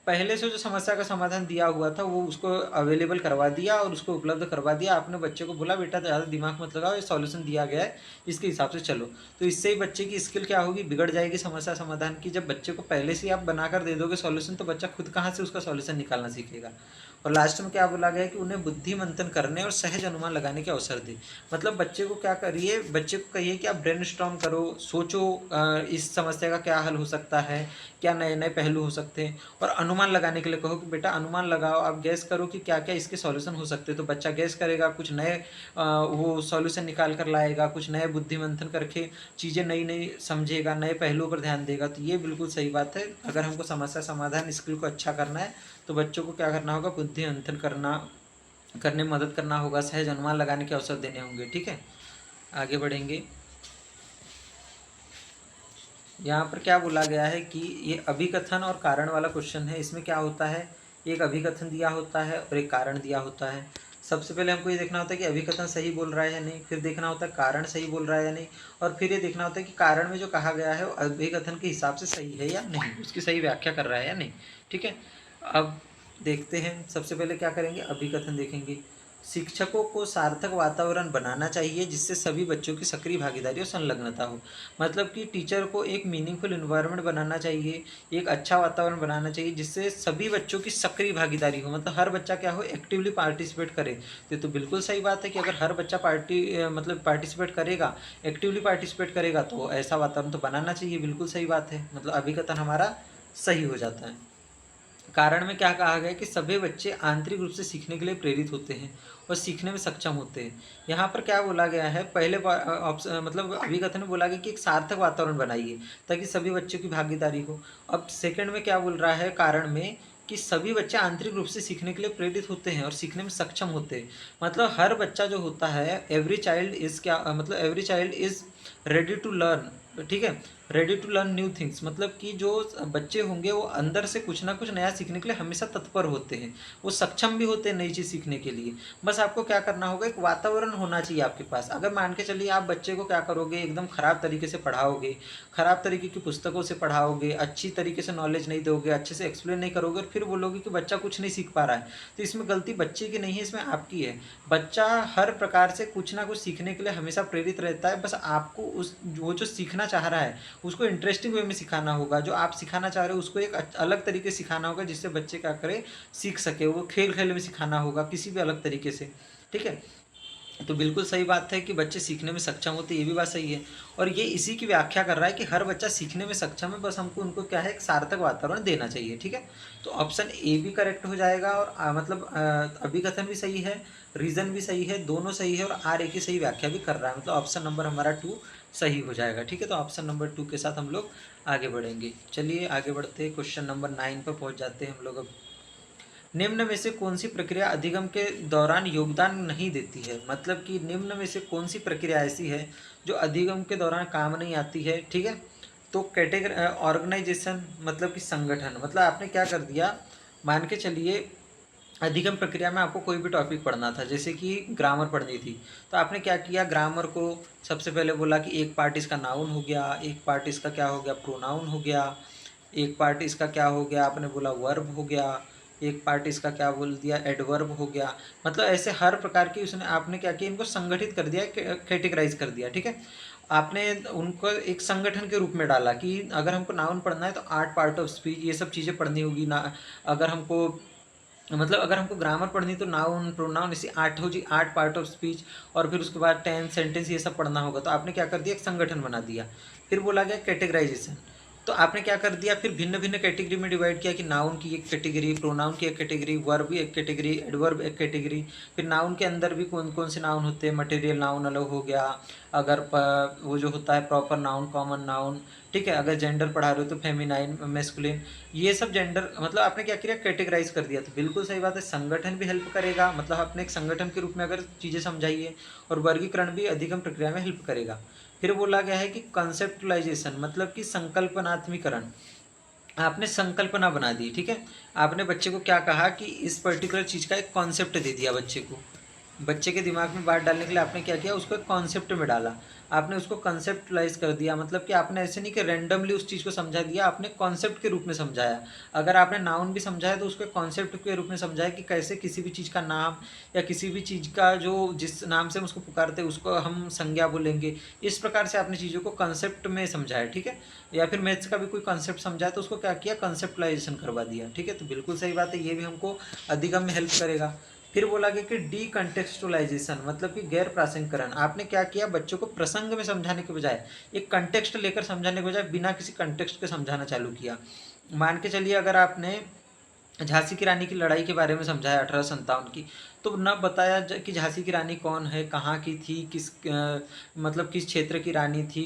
A: पहले से जो समस्या का समाधान दिया हुआ था वो उसको अवेलेबल करवा दिया और उसको उपलब्ध करवा दिया। आपने बच्चे को बोला बेटा ज़्यादा दिमाग मत लगाओ, ये सॉल्यूशन दिया गया है, इसके हिसाब से चलो। तो इससे ही बच्चे की स्किल क्या होगी, बिगड़ जाएगी समस्या समाधान की। जब बच्चे को पहले से ही आप बनाकर दे दोगे सॉल्यूशन तो बच्चा खुद कहाँ से उसका सॉल्यूशन निकालना सीखेगा। और लास्ट में क्या बोला गया है कि उन्हें बुद्धि मंथन करने और सहज अनुमान लगाने के अवसर दे। मतलब बच्चे को क्या करिए, बच्चे को कहिए कि आप ब्रेनस्टॉर्म करो, सोचो इस समस्या का क्या हल हो सकता है, क्या नए नए पहलू हो सकते हैं। और अनुमान लगाने के लिए कहो कि बेटा अनुमान लगाओ, आप गैस करो कि क्या क्या इसके सॉल्यूशन हो सकते हैं। तो बच्चा गैस करेगा, कुछ नए वो सॉल्यूशन निकाल कर लाएगा, कुछ नए बुद्धि मंथन करके चीज़ें नई नई समझेगा, नए पहलुओं पर ध्यान देगा। तो ये बिल्कुल सही बात है। अगर हमको समस्या समाधान स्किल को अच्छा करना है तो बच्चों को क्या करना होगा, बुद्धि मंथन करने में मदद करना होगा, सहज अनुमान लगाने के अवसर देने होंगे। ठीक है, आगे बढ़ेंगे। यहाँ पर क्या बोला गया है कि ये अभिकथन और कारण वाला क्वेश्चन है। इसमें क्या होता है, एक अभिकथन दिया होता है और एक कारण दिया होता है। सबसे पहले हमको ये देखना होता है कि अभिकथन सही बोल रहा है या नहीं, फिर देखना होता है कारण सही बोल रहा है या नहीं, और फिर ये देखना होता है कि कारण में जो कहा गया है वो अभिकथन के हिसाब से सही है या नहीं, उसकी सही व्याख्या कर रहा है या नहीं। ठीक है, अब देखते हैं। सबसे पहले क्या करेंगे, अभिकथन देखेंगे। शिक्षकों को सार्थक वातावरण बनाना चाहिए जिससे सभी बच्चों की सक्रिय भागीदारी और संलग्नता हो। मतलब कि टीचर को एक मीनिंगफुल इन्वायरमेंट बनाना चाहिए, एक अच्छा वातावरण बनाना चाहिए जिससे सभी बच्चों की सक्रिय भागीदारी हो। मतलब हर बच्चा क्या हो, एक्टिवली पार्टिसिपेट करे। तो बिल्कुल सही बात है कि अगर हर बच्चा मतलब पार्टिसिपेट करेगा, एक्टिवली पार्टिसिपेट करेगा तो ऐसा वातावरण तो बनाना चाहिए। बिल्कुल सही बात है, मतलब अभिकथन हमारा सही हो जाता है। कारण में क्या कहा गया है कि सभी बच्चे आंतरिक रूप से सीखने के लिए प्रेरित होते हैं और सीखने में सक्षम होते हैं। यहाँ पर क्या बोला गया है, पहले मतलब अभिकथन में बोला गया कि एक सार्थक वातावरण बनाइए ताकि सभी बच्चों की भागीदारी हो। अब सेकंड में क्या बोल रहा है कारण में कि सभी बच्चे आंतरिक रूप से सीखने के लिए प्रेरित होते हैं और सीखने में सक्षम होते हैं। मतलब हर बच्चा जो होता है, एवरी चाइल्ड इज़ क्या मतलब every child is ready to learn, ठीक है, ready to learn new things. मतलब कि जो बच्चे होंगे वो अंदर से कुछ ना कुछ नया सीखने के लिए हमेशा तत्पर होते हैं, वो सक्षम भी होते हैं नई चीज़ सीखने के लिए। बस आपको क्या करना होगा, एक वातावरण होना चाहिए आपके पास। अगर मान के चलिए आप बच्चे को क्या करोगे, एकदम ख़राब तरीके से पढ़ाओगे, ख़राब तरीके की पुस्तकों से पढ़ाओगे, अच्छी तरीके से नॉलेज नहीं दोगे, अच्छे से एक्सप्लेन नहीं करोगे और फिर बोलोगे कि बच्चा कुछ नहीं सीख पा रहा है, तो इसमें गलती बच्चे की नहीं है, इसमें आपकी है। बच्चा हर प्रकार से कुछ ना कुछ सीखने के लिए हमेशा प्रेरित रहता है। बस आपको उस वो जो सीखना चाह रहा है उसको इंटरेस्टिंग वे में सिखाना होगा। जो आप सिखाना चाह रहे हो उसको एक अलग तरीके से सिखाना होगा, जिससे बच्चे क्या करे, सीख सके। वो खेल खेल में सिखाना होगा, किसी भी अलग तरीके से, ठीक है। तो बिल्कुल सही बात है कि बच्चे सीखने में सक्षम होते हैं, ये भी बात सही है। और ये इसी की व्याख्या कर रहा है कि हर बच्चा सीखने में सक्षम है, बस हमको उनको क्या है, एक सार्थक वातावरण देना चाहिए, ठीक है। तो ऑप्शन ए भी करेक्ट हो जाएगा और मतलब अभिकथन भी सही है, रीज़न भी सही है, दोनों सही है और आर ए की सही व्याख्या भी कर रहा है। मतलब ऑप्शन नंबर हमारा 2 सही हो जाएगा, ठीक है। तो ऑप्शन नंबर 2 के साथ हम लोग आगे बढ़ेंगे। चलिए आगे बढ़ते हैं, क्वेश्चन नंबर 9 पर पहुँच जाते हैं हम लोग अब। निम्न में से कौन सी प्रक्रिया अधिगम के दौरान योगदान नहीं देती है। मतलब कि निम्न में से कौन सी प्रक्रिया ऐसी है जो अधिगम के दौरान काम नहीं आती है, ठीक है। तो कैटेगरी ऑर्गेनाइजेशन, मतलब कि संगठन। मतलब आपने क्या कर दिया, मान के चलिए अधिगम प्रक्रिया में आपको कोई भी टॉपिक पढ़ना था, जैसे कि ग्रामर पढ़नी थी, तो आपने क्या किया, ग्रामर को सबसे पहले बोला कि एक पार्ट इसका नाउन हो गया, एक पार्ट इसका क्या हो गया, प्रोनाउन हो गया, एक पार्ट इसका क्या हो गया, आपने बोला वर्ब हो गया, एक पार्ट इसका क्या बोल दिया, एडवर्ब हो गया। मतलब ऐसे हर प्रकार की उसने आपने क्या किया, इनको संगठित कर दिया, कैटेगराइज कर दिया, ठीक है। आपने उनको एक संगठन के रूप में डाला कि अगर हमको नाउन पढ़ना है तो 8 पार्ट ऑफ स्पीच ये सब चीज़ें पढ़नी होगी ना। अगर हमको मतलब अगर हमको ग्रामर पढ़नी तो नाउन प्रोनाउन इसी 8 हो जी, 8 पार्ट ऑफ स्पीच, और फिर उसके बाद टेंस सेंटेंस ये सब पढ़ना होगा। तो आपने क्या कर दिया, एक संगठन बना दिया। फिर बोला गया कैटेगराइजेशन, तो आपने क्या कर दिया, फिर भिन्न भिन्न कैटेगरी में डिवाइड किया कि नाउन की एक कैटेगरी, प्रोनाउन की एक कैटेगरी, वर्ब भी एक कैटेगरी, एडवर्ब एक कैटेगरी। फिर नाउन के अंदर भी कौन कौन से नाउन होते हैं, मटेरियल नाउन अलग हो गया, अगर वो जो होता है प्रॉपर नाउन, कॉमन नाउन, ठीक है। अगर जेंडर पढ़ा रहे हो तो फेमिनाइन, मेस्कुलिन, ये सब जेंडर, मतलब आपने क्या किया, कैटेगराइज कर दिया। तो बिल्कुल सही बात है, संगठन भी हेल्प करेगा, मतलब आपने एक संगठन के रूप में अगर चीज़ें समझाइए, और वर्गीकरण भी अधिगम प्रक्रिया में हेल्प करेगा। फिर बोला गया है कि कंसेप्टुलाइजेशन, मतलब कि संकल्पनात्मीकरण, आपने संकल्पना बना दी, ठीक है। आपने बच्चे को क्या कहा कि इस पर्टिकुलर चीज़ का एक कॉन्सेप्ट दे दिया बच्चे को। बच्चे के दिमाग में बात डालने के लिए आपने क्या किया, उसको एक कॉन्सेप्ट में डाला, आपने उसको कंसेप्टलाइज कर दिया। मतलब कि आपने ऐसे नहीं कि रैंडमली उस चीज़ को समझा दिया, आपने कॉन्सेप्ट के रूप में समझाया। अगर आपने नाउन भी समझाया तो उसको कॉन्सेप्ट के रूप में समझाया कि कैसे किसी भी चीज़ का नाम या किसी भी चीज़ का जो जिस नाम से हम उसको पुकारते हैं उसको हम संज्ञा बोलेंगे। इस प्रकार से आपने चीज़ों को कंसेप्ट में समझाया, ठीक है। या फिर मैथ्स का भी कोई कॉन्सेप्ट समझाया तो उसको क्या किया, कंसेप्टलाइजेशन करवा दिया, ठीक है। तो बिल्कुल सही बात है, ये भी हमको अधिगम में हेल्प करेगा। फिर बोला गया कि डीकंटेक्चुअलाइजेशन, मतलब कि गैर प्रासंगिकरण। आपने क्या किया, बच्चों को प्रसंग में समझाने के बजाय एक कंटेक्स्ट लेकर समझाने के बजाय बिना किसी कंटेक्स्ट के समझाना चालू किया। मान के चलिए अगर आपने झांसी की रानी की लड़ाई के बारे में समझाया 1857 की, तो न बताया कि झांसी की रानी कौन है, कहाँ की थी, मतलब किस क्षेत्र की रानी थी,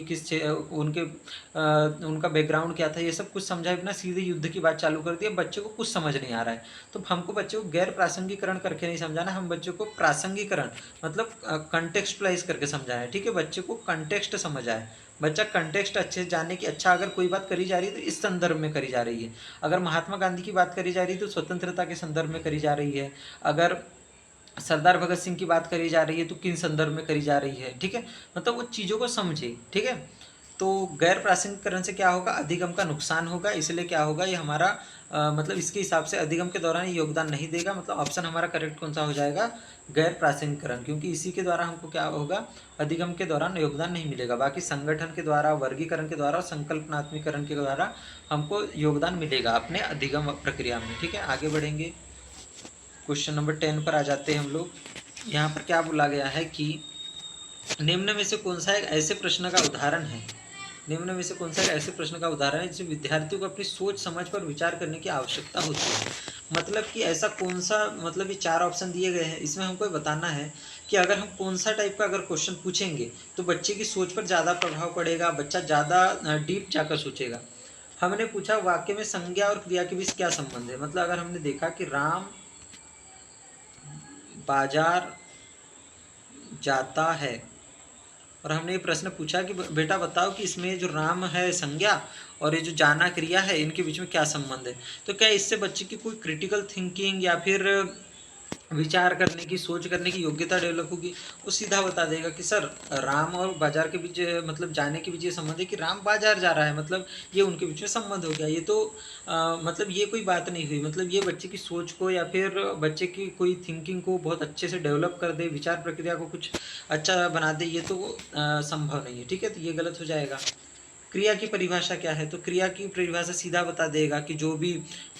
A: उनका बैकग्राउंड क्या था, ये सब कुछ समझाए बिना सीधे युद्ध की बात चालू कर दिया। बच्चे को कुछ समझ नहीं आ रहा है, तो हमको बच्चे को गैर प्रासंगिकरण करके नहीं समझाना, हम बच्चों को प्रासंगिकरण मतलब कंटेक्स्टलाइज करके समझाना, ठीक है। बच्चे को कंटेक्स्ट समझ आए, बच्चा कंटेक्स्ट अच्छे से जाने की, अच्छा अगर कोई बात करी जा रही है तो इस संदर्भ में करी जा रही है। अगर महात्मा गांधी की बात करी जा रही है तो स्वतंत्रता के संदर्भ में करी जा रही है। अगर सरदार भगत सिंह की बात करी जा रही है तो किन संदर्भ में करी जा रही है, ठीक है। मतलब वो चीज़ों को समझे, ठीक है। तो गैर प्रासंगिकरण से क्या होगा, अधिगम का नुकसान होगा। इसलिए क्या होगा, ये हमारा मतलब इसके हिसाब से अधिगम के दौरान योगदान नहीं देगा। मतलब ऑप्शन हमारा करेक्ट कौन सा हो जाएगा, गैर प्रासंगिकरण, क्योंकि इसी के द्वारा हमको क्या होगा, अधिगम के दौरान योगदान नहीं मिलेगा। बाकी संगठन के द्वारा, वर्गीकरण के द्वारा और संकल्पनात्मीकरण के द्वारा हमको योगदान मिलेगा अपने अधिगम प्रक्रिया में, ठीक है। आगे बढ़ेंगे, क्वेश्चन नंबर 10 पर आ जाते हैं हम लोग। यहाँ पर क्या बोला गया है कि निम्न में से कौन सा एक ऐसे प्रश्न का उदाहरण है, निम्न में से कौन सा एक ऐसे प्रश्न का उदाहरण है जिसे विद्यार्थियों को अपनी सोच समझ पर विचार करने की आवश्यकता होती है। मतलब कि ऐसा कौन सा, मतलब ये 4 ऑप्शन दिए गए हैं, इसमें हमको बताना है कि अगर हम कौन सा टाइप का अगर क्वेश्चन पूछेंगे तो बच्चे की सोच पर ज़्यादा प्रभाव पड़ेगा, बच्चा ज़्यादा डीप जाकर सोचेगा। हमने पूछा वाक्य में संज्ञा और क्रिया के बीच क्या संबंध है। मतलब अगर हमने देखा कि राम बाजार जाता है और हमने ये प्रश्न पूछा कि बेटा बताओ कि इसमें जो राम है संज्ञा और ये जो जाना क्रिया है, इनके बीच में क्या संबंध है। तो क्या इससे बच्चे की कोई क्रिटिकल थिंकिंग या फिर विचार करने की, सोच करने की योग्यता डेवलप होगी। वो सीधा बता देगा कि सर राम और बाजार के बीच, मतलब जाने के बीच ये संबंध है कि राम बाजार जा रहा है, मतलब ये उनके बीच में संबंध हो गया। ये तो मतलब ये कोई बात नहीं हुई। मतलब ये बच्चे की सोच को या फिर बच्चे की कोई थिंकिंग को बहुत अच्छे से डेवलप कर दे, विचार प्रक्रिया को कुछ अच्छा बना दे, ये तो संभव नहीं है। ठीक है, तो ये गलत हो जाएगा। क्रिया की परिभाषा क्या है, तो क्रिया की परिभाषा सीधा बता देगा कि जो भी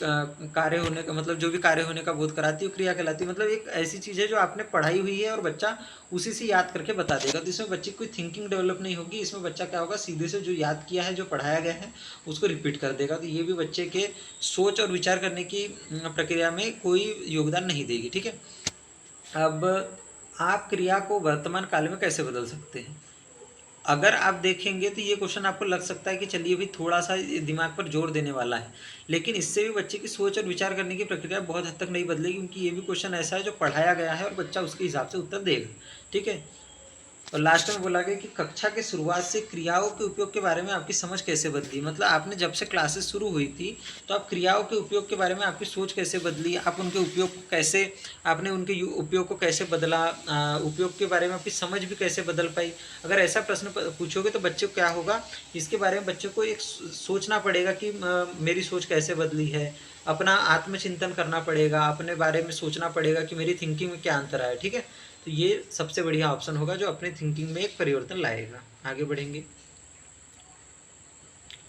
A: कार्य होने का, मतलब जो भी कार्य होने का बोध कराती है वो क्रिया कहलाती है। मतलब एक ऐसी चीज़ है जो आपने पढ़ाई हुई है और बच्चा उसी से याद करके बता देगा। तो इसमें बच्चे की कोई थिंकिंग डेवलप नहीं होगी। इसमें बच्चा क्या होगा, सीधे से जो याद किया है, जो पढ़ाया गया है उसको रिपीट कर देगा। तो ये भी बच्चे के सोच और विचार करने की प्रक्रिया में कोई योगदान नहीं देगी। ठीक है, अब आप क्रिया को वर्तमान काल में कैसे बदल सकते हैं। अगर आप देखेंगे तो ये क्वेश्चन आपको लग सकता है कि चलिए भाई थोड़ा सा दिमाग पर जोर देने वाला है, लेकिन इससे भी बच्चे की सोच और विचार करने की प्रक्रिया बहुत हद तक नहीं बदलेगी, क्योंकि ये भी क्वेश्चन ऐसा है जो पढ़ाया गया है और बच्चा उसके हिसाब से उत्तर देगा। ठीक है, और लास्ट में बोला गया कि कक्षा के शुरुआत से क्रियाओं के उपयोग के बारे में आपकी समझ कैसे बदली। मतलब आपने जब से क्लासेस शुरू हुई थी तो आप क्रियाओं के उपयोग के बारे में आपकी सोच कैसे बदली, आप उनके उपयोग को कैसे, आपने उनके उपयोग को कैसे बदला, उपयोग के बारे में आपकी समझ भी कैसे बदल पाई। अगर ऐसा प्रश्न पूछोगे तो बच्चे को क्या होगा, इसके बारे में बच्चे को एक सोचना पड़ेगा कि मेरी सोच कैसे बदली है, अपना आत्मचिंतन करना पड़ेगा, अपने बारे में सोचना पड़ेगा कि मेरी थिंकिंग में क्या अंतर आया। ठीक है, तो ये सबसे बढ़िया ऑप्शन होगा जो अपने थिंकिंग में एक परिवर्तन लाएगा। आगे बढ़ेंगे।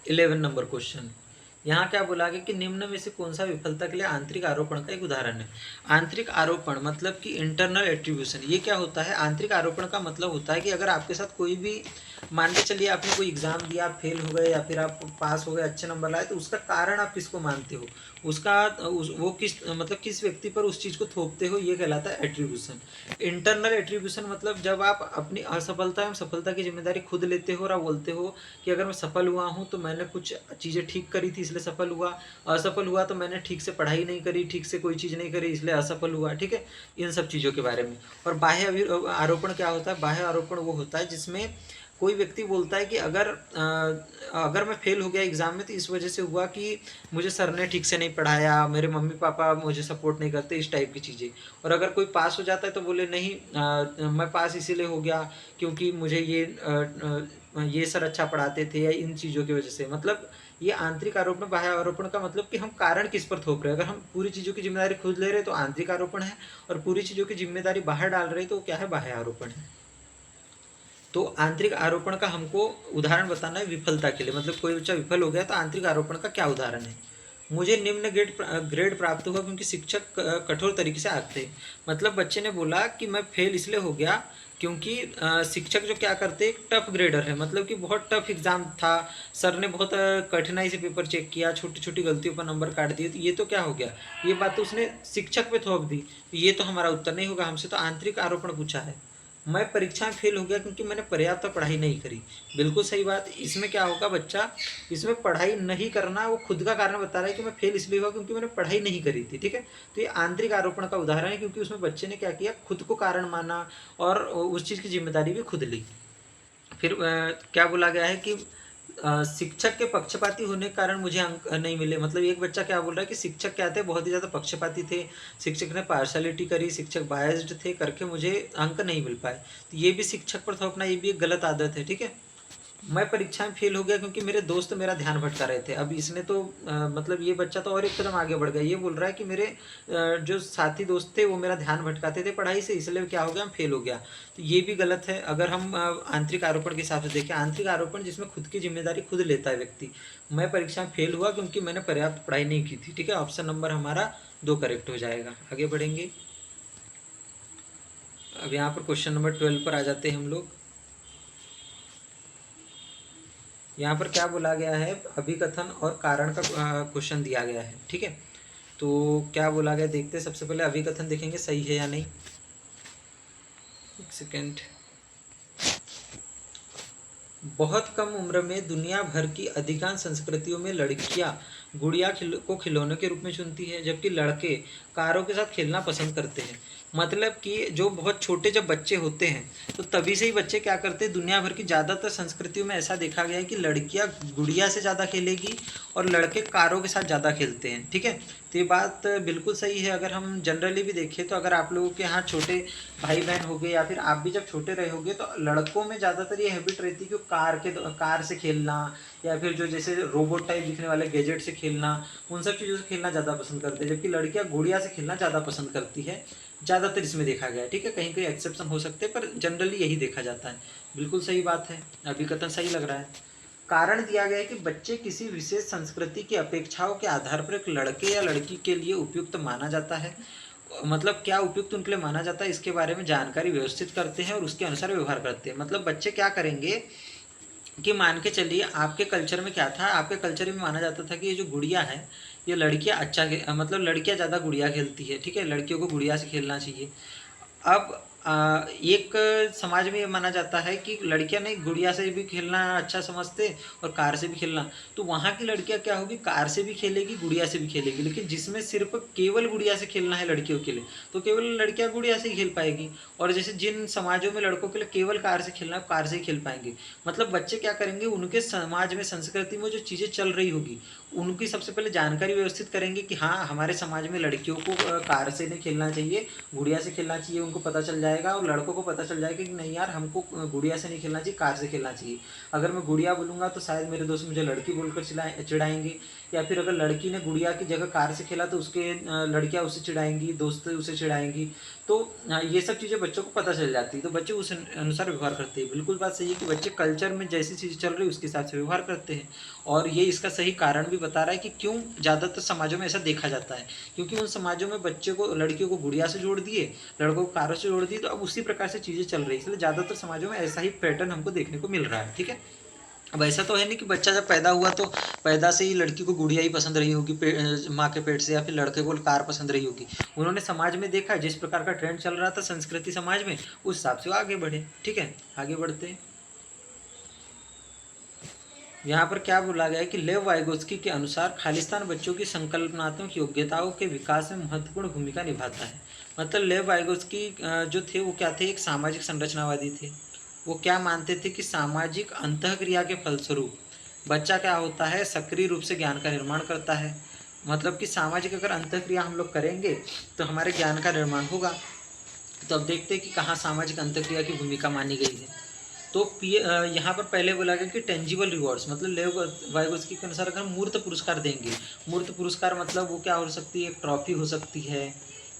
A: 11 नंबर क्वेश्चन, यहाँ क्या बोला गया कि निम्न में से कौन सा विफलता के लिए आंतरिक आरोपण का एक उदाहरण है। आंतरिक आरोपण मतलब कि इंटरनल एट्रीब्यूशन। ये क्या होता है, आंतरिक आरोपण का मतलब होता है कि अगर आपके साथ कोई भी, मान के चलिए आपने कोई एग्जाम दिया, आप फेल हो गए या फिर आप पास हो गए, अच्छे नंबर लाए, तो उसका कारण आप किसको मानते हो, उसका वो किस, मतलब किस व्यक्ति पर उस चीज़ को थोपते हो, ये कहलाता है एट्रीब्यूशन। इंटरनल एट्रीब्यूशन मतलब जब आप अपनी असफलता एवं सफलता की जिम्मेदारी खुद लेते हो और आप बोलते हो कि अगर मैं सफल हुआ हूँ तो मैंने कुछ चीज़ें ठीक करी थी इसलिए सफल हुआ, असफल हुआ तो मैंने ठीक से पढ़ाई नहीं करी, ठीक से कोई चीज़ नहीं करी इसलिए असफल हुआ। ठीक है, इन सब चीज़ों के बारे में। और बाह्य आरोपण क्या होता है, बाह्य आरोपण वो होता है जिसमें कोई व्यक्ति बोलता है कि अगर मैं फेल हो गया एग्ज़ाम में तो इस वजह से हुआ कि मुझे सर ने ठीक से नहीं पढ़ाया, मेरे मम्मी पापा मुझे सपोर्ट नहीं करते, इस टाइप की चीज़ें। और अगर कोई पास हो जाता है तो बोले नहीं, मैं पास इसीलिए हो गया क्योंकि मुझे ये सर अच्छा पढ़ाते थे, या इन चीज़ों की वजह से। मतलब ये आंतरिक आरोपण, बाह्य आरोपण का मतलब कि हम कारण किस पर थोप रहे हैं। अगर हम पूरी चीज़ों की जिम्मेदारी खुद ले रहे तो आंतरिक आरोपण है, और पूरी चीज़ों की जिम्मेदारी बाहर डाल रहे तो क्या है, बाह्य आरोपण है। तो आंतरिक आरोपण का हमको उदाहरण बताना है विफलता के लिए। मतलब कोई बच्चा विफल हो गया तो आंतरिक आरोपण का क्या उदाहरण है। मुझे निम्न ग्रेड प्राप्त हुआ क्योंकि शिक्षक कठोर तरीके से आते। मतलब बच्चे ने बोला कि मैं फेल इसलिए हो गया क्योंकि शिक्षक जो क्या करते, एक टफ ग्रेडर है, मतलब कि बहुत टफ एग्जाम था, सर ने बहुत कठिनाई से पेपर चेक किया, छोटी छोटी गलतियों पर नंबर काट दिए। तो ये तो क्या हो गया, ये बात तो उसने शिक्षक पे थोप दी। ये तो हमारा उत्तर नहीं होगा, हमसे तो आंतरिक आरोपण पूछा है। मैं परीक्षा में फेल हो गया क्योंकि मैंने पर्याप्त पढ़ाई नहीं करी। बिल्कुल सही बात। इसमें क्या होगा, बच्चा इसमें पढ़ाई नहीं करना वो खुद का कारण बता रहा है कि मैं फेल इसलिए हुआ क्योंकि मैंने पढ़ाई नहीं करी थी। ठीक है, तो ये आंतरिक आरोपण का उदाहरण है, क्योंकि उसमें बच्चे ने क्या किया, खुद को कारण माना और उस चीज़ की जिम्मेदारी भी खुद ली। फिर क्या बोला गया है कि शिक्षक के पक्षपाती होने के कारण मुझे अंक नहीं मिले। मतलब एक बच्चा क्या बोल रहा है कि शिक्षक क्या थे, बहुत ही ज़्यादा पक्षपाती थे, शिक्षक ने पार्शलिटी करी, शिक्षक बायस्ड थे करके मुझे अंक नहीं मिल पाए। तो ये भी शिक्षक पर थोपना, ये भी एक गलत आदत है। ठीक है, मैं परीक्षा में फेल हो गया क्योंकि मेरे दोस्त मेरा ध्यान भटका रहे थे। अब इसने तो मतलब ये बच्चा तो और एक कदम आगे बढ़ गया। ये बोल रहा है कि मेरे जो साथी दोस्त थे वो मेरा ध्यान भटकाते थे पढ़ाई से, इसलिए क्या हो गया, मैं फेल हो गया। तो ये भी गलत है। अगर हम आंतरिक आरोपण के हिसाब से देखें, आंतरिक आरोपण जिसमें खुद की जिम्मेदारी खुद लेता है व्यक्ति। मैं परीक्षा में फेल हुआ क्योंकि मैंने पर्याप्त पढ़ाई नहीं की थी। ठीक है, ऑप्शन नंबर हमारा 2 करेक्ट हो जाएगा। आगे बढ़ेंगे। अब यहाँ पर क्वेश्चन नंबर 12 पर आ जाते हैं हम लोग। यहाँ पर क्या बोला गया है, अभिकथन और कारण का क्वेश्चन दिया गया है। ठीक है, तो क्या बोला गया देखते हैं। सबसे पहले अभिकथन देखेंगे सही है या नहीं। एक सेकेंड। बहुत कम उम्र में दुनिया भर की अधिकांश संस्कृतियों में लड़कियां गुड़िया को खिलौने के रूप में चुनती है, जबकि लड़के कारों के साथ खेलना पसंद करते हैं। मतलब कि जो बहुत छोटे जब बच्चे होते हैं तो तभी से ही बच्चे क्या करते हैं, दुनिया भर की ज़्यादातर संस्कृतियों में ऐसा देखा गया है कि लड़कियां गुड़िया से ज़्यादा खेलेगी और लड़के कारों के साथ ज़्यादा खेलते हैं। ठीक है, तो ये बात बिल्कुल सही है। अगर हम जनरली भी देखें तो अगर आप लोगों के यहाँ छोटे भाई बहन हो गए या फिर आप भी जब छोटे रहे होगे तो लड़कों में ज़्यादातर ये हैबिट रहती है कि कार से खेलना या फिर जो जैसे रोबोट टाइप दिखने वाले गैजेट से खेलना, उन सब चीज़ों से खेलना ज़्यादा पसंद करते हैं, जबकि लड़कियां गुड़िया से खेलना ज़्यादा पसंद करती है। ज़्यादातर इसमें देखा गया है। ठीक है, कहीं कहीं एक्सेप्शन हो सकते हैं पर जनरली यही देखा जाता है। बिल्कुल सही बात है, अभी कथन सही लग रहा है। कारण दिया गया है कि बच्चे किसी विशेष संस्कृति की अपेक्षाओं के आधार पर एक लड़के या लड़की के लिए उपयुक्त माना जाता है। मतलब क्या उपयुक्त उनके लिए माना जाता है इसके बारे में जानकारी व्यवस्थित करते हैं और उसके अनुसार व्यवहार करते हैं। मतलब बच्चे क्या करेंगे कि मान के चलिए आपके कल्चर में क्या था, आपके कल्चर में माना जाता था कि ये जो गुड़िया है ये लड़कियां मतलब लड़कियां ज़्यादा गुड़िया खेलती है। ठीक है, लड़कियों को गुड़िया से खेलना चाहिए। अब एक समाज में ये माना जाता है कि लड़कियां नहीं गुड़िया से भी खेलना अच्छा समझते और कार से भी खेलना, तो वहाँ की लड़कियां क्या होगी, कार से भी खेलेगी गुड़िया से भी खेलेगी। लेकिन जिसमें सिर्फ केवल गुड़िया से खेलना है लड़कियों के लिए तो केवल लड़कियां गुड़िया से ही खेल पाएगी, और जैसे जिन समाजों में लड़कों के लिए केवल कार से खेलना है कार से ही खेल पाएंगे। मतलब बच्चे क्या करेंगे, उनके समाज में संस्कृति में जो चीज़ें चल रही होगी उनकी सबसे पहले जानकारी व्यवस्थित करेंगे कि हाँ हमारे समाज में लड़कियों को कार से नहीं खेलना चाहिए, गुड़िया से खेलना चाहिए। उनको पता चल जाएगा और लड़कों को पता चल जाएगा कि नहीं यार हमको गुड़िया से नहीं खेलना चाहिए, कार से खेलना चाहिए। अगर मैं गुड़िया बोलूँगा तो शायद मेरे दोस्त मुझे लड़की बोलकर चिढ़ाएंगे, या फिर अगर लड़की ने गुड़िया की जगह कार से खेला तो उसके लड़कियाँ उसे चिढ़ाएंगी, दोस्त उसे चिढ़ाएंगी। तो ये सब चीज़ें बच्चों को पता चल जाती है, तो बच्चे उस अनुसार व्यवहार करते हैं। बिल्कुल बात सही है कि बच्चे कल्चर में जैसी चीज़ें चल रही है उसके हिसाब से व्यवहार करते हैं। और ये इसका सही कारण भी बता रहा है कि क्यों ज़्यादातर समाजों में ऐसा देखा जाता है, क्योंकि उन समाजों में बच्चे को लड़कियों को गुड़िया से जोड़ दिए, लड़कों को कारों से जोड़ दिए, तो अब उसी प्रकार से चीज़ें चल रही है, इसलिए ज़्यादातर समाजों में ऐसा ही पैटर्न हमको देखने को मिल रहा है। ठीक है, अब ऐसा तो है नहीं कि बच्चा जब पैदा हुआ तो पैदा से ही लड़की को गुड़िया ही पसंद रही होगी माँ के पेट से, या फिर लड़के को कार पसंद रही होगी। उन्होंने समाज में देखा जिस प्रकार का ट्रेंड चल रहा था संस्कृति समाज में, उस हिसाब से वो आगे बढ़े। ठीक है, आगे बढ़ते हैं। यहाँ पर क्या बोला गया है कि लेव वाइगोत्स्की के अनुसार खालिस्तान बच्चों की संकल्पनात्मक योग्यताओं के विकास में महत्वपूर्ण भूमिका निभाता है। मतलब लेव वाइगोत्स्की जो थे वो क्या थे, एक सामाजिक संरचनावादी थे। वो क्या मानते थे कि सामाजिक अंतःक्रिया के फलस्वरूप बच्चा क्या होता है, सक्रिय रूप से ज्ञान का निर्माण करता है। मतलब कि सामाजिक अगर अंतःक्रिया हम लोग करेंगे तो हमारे ज्ञान का निर्माण होगा। तो अब देखते हैं कि कहाँ सामाजिक अंतःक्रिया की भूमिका मानी गई है। तो यहाँ पर पहले बोला गया कि टेंजिबल रिवॉर्ड्स, मतलब लेव वाइगोत्स्की के अनुसार अगर हम मूर्त पुरस्कार देंगे, मूर्त पुरस्कार मतलब वो क्या हो सकती है, एक ट्रॉफी हो सकती है,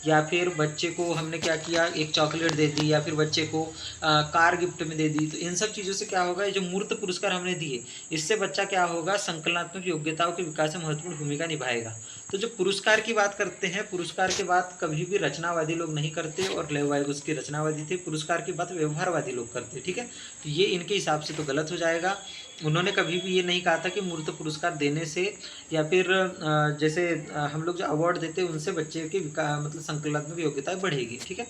A: या फिर बच्चे को हमने क्या किया, एक चॉकलेट दे दी, या फिर बच्चे को कार गिफ्ट में दे दी। तो इन सब चीज़ों से क्या होगा, ये जो मूर्त पुरस्कार हमने दिए इससे बच्चा क्या होगा, संकलनात्मक योग्यताओं के विकास में महत्वपूर्ण भूमिका निभाएगा। तो जो पुरस्कार की बात करते हैं, पुरस्कार की बात कभी भी रचनावादी लोग नहीं करते, और लेव वाइगोत्स्की रचनावादी थे। पुरस्कार की बात व्यवहारवादी लोग करते। ठीक है, तो ये इनके हिसाब से तो गलत हो जाएगा। उन्होंने कभी भी ये नहीं कहा था कि मूर्त पुरस्कार देने से या फिर जैसे हम लोग जो अवार्ड देते हैं उनसे बच्चे की मतलब संकलनात्मक योग्यता बढ़ेगी। ठीक है,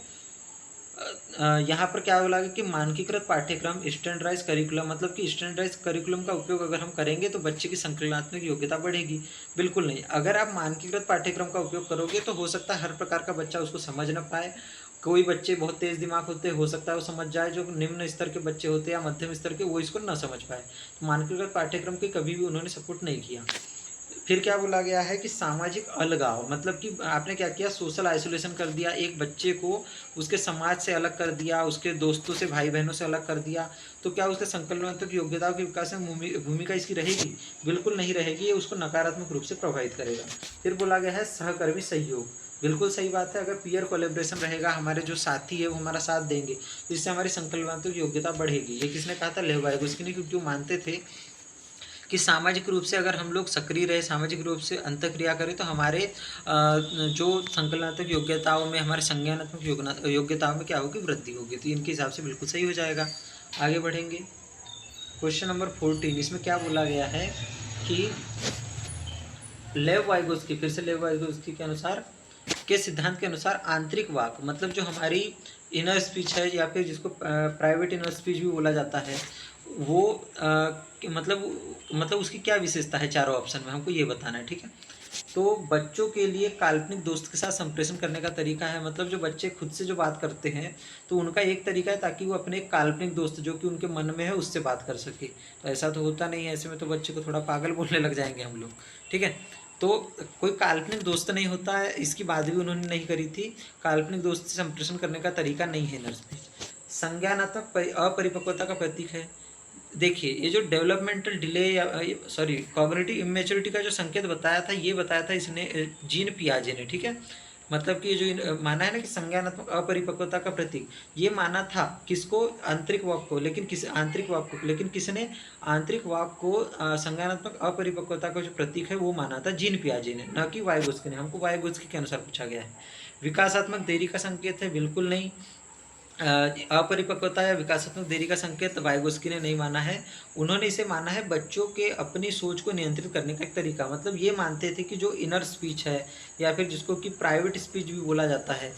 A: यहाँ पर क्या बोला गया कि मानकीकृत पाठ्यक्रम स्टैंडर्डाइज करिकुलम, मतलब कि स्टैंडर्डाइज करिकुलम का उपयोग अगर हम करेंगे तो बच्चे की संकलनात्मक योग्यता बढ़ेगी। बिल्कुल नहीं, अगर आप मानकीकृत पाठ्यक्रम का उपयोग करोगे तो हो सकता है हर प्रकार का बच्चा उसको समझ ना पाए। कोई बच्चे बहुत तेज़ दिमाग होते हैं, हो सकता है वो समझ जाए, जो निम्न स्तर के बच्चे होते हैं या मध्यम स्तर के वो इसको ना समझ पाए। तो मानकीकृत पाठ्यक्रम की कभी भी उन्होंने सपोर्ट नहीं किया। फिर क्या बोला गया है कि सामाजिक अलगाव, मतलब कि आपने क्या किया, सोशल आइसोलेशन कर दिया, एक बच्चे को उसके समाज से अलग कर दिया, उसके दोस्तों से भाई बहनों से अलग कर दिया। तो क्या उसके संकल्पनात्मक योग्यताओं के विकास में भूमिका इसकी रहेगी? बिल्कुल नहीं रहेगी, ये उसको नकारात्मक रूप से प्रभावित करेगा। फिर बोला गया है सहकर्मी सहयोग। बिल्कुल सही बात है, अगर पीयर कोलेब्रेशन रहेगा, हमारे जो साथी है वो हमारा साथ देंगे तो इससे हमारी संकल्पनात्मक योग्यता बढ़ेगी। ये किसने कहा था? लेव वाइगोत्स्की ने, क्योंकि वो मानते थे कि सामाजिक रूप से अगर हम लोग सक्रिय रहे, सामाजिक रूप से अंतःक्रिया करें तो हमारे जो संकलनात्मक योग्यताओं में, हमारे संज्ञानात्मक योग्यताओं में क्या होगी, वृद्धि होगी। तो इनके हिसाब से बिल्कुल सही हो जाएगा। आगे बढ़ेंगे, क्वेश्चन नंबर 14। इसमें क्या बोला गया है कि लेव वाइगोत्स्की, फिर से लेव वाइगोत्स्की के अनुसार के सिद्धांत के अनुसार आंतरिक वाक, मतलब जो हमारी इनर स्पीच है या फिर जिसको प्राइवेट इनर स्पीच भी बोला जाता है, वो मतलब उसकी क्या विशेषता है चारों ऑप्शन में, हमको ये बताना है, ठीक है। तो बच्चों के लिए काल्पनिक दोस्त के साथ संप्रेषण करने का तरीका है, मतलब जो बच्चे खुद से जो बात करते हैं तो उनका एक तरीका है ताकि वो अपने एक काल्पनिक दोस्त जो कि उनके मन में है उससे बात कर सके। तो ऐसा तो होता नहीं है, ऐसे में तो बच्चे को थोड़ा पागल बोलने लग जाएंगे हम लोग, ठीक है। तो कोई काल्पनिक दोस्त नहीं होता है, इसकी बात भी उन्होंने नहीं करी थी। काल्पनिक दोस्त से संप्रेषण करने का तरीका नहीं है नर स्पीच। संज्ञानात्मक अपरिपक्वता का प्रतीक है। देखिए, ये जो डेवलपमेंटल डिले या सॉरी कॉग्निटिव इमेच्योरिटी का जो संकेत बताया था, ये बताया था इसने जीन पियाजे ने, ठीक है। मतलब कि जो माना है ना कि संज्ञानात्मक अपरिपक्वता का प्रतीक, ये माना था किसको, आंतरिक वाक को, लेकिन किस आंतरिक वाक को, लेकिन किसने आंतरिक वाक को संज्ञानात्मक अपरिपक्वता का जो प्रतीक है वो माना था जीन पियाजे ने, न कि वाइगोत्स्की ने। हमको वाइगोत्स्की के अनुसार पूछा गया है। विकासात्मक देरी का संकेत है, बिल्कुल नहीं। अपरिपक्वता या विकासात्मक देरी का संकेत वाइगोस्की ने नहीं माना है। उन्होंने इसे माना है बच्चों के अपनी सोच को नियंत्रित करने का एक तरीका। मतलब ये मानते थे कि जो इनर स्पीच है या फिर जिसको कि प्राइवेट स्पीच भी बोला जाता है,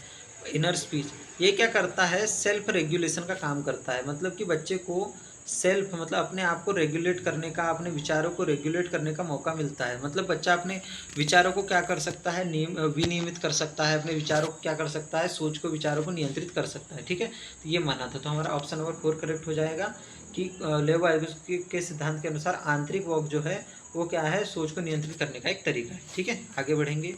A: इनर स्पीच, ये क्या करता है, सेल्फ रेगुलेशन का काम करता है। मतलब कि बच्चे को सेल्फ मतलब अपने आप को रेगुलेट करने का, अपने विचारों को रेगुलेट करने का मौका मिलता है। मतलब बच्चा अपने विचारों को क्या कर सकता है, विनियमित कर सकता है, अपने विचारों को क्या कर सकता है, सोच को, विचारों को नियंत्रित कर सकता है, ठीक है। तो ये माना था, तो हमारा ऑप्शन नंबर 4 करेक्ट हो जाएगा कि लेव वाइगोत्स्की के सिद्धांत के अनुसार आंतरिक वॉक जो है वो क्या है, सोच को नियंत्रित करने का एक तरीका है, ठीक है। आगे बढ़ेंगे।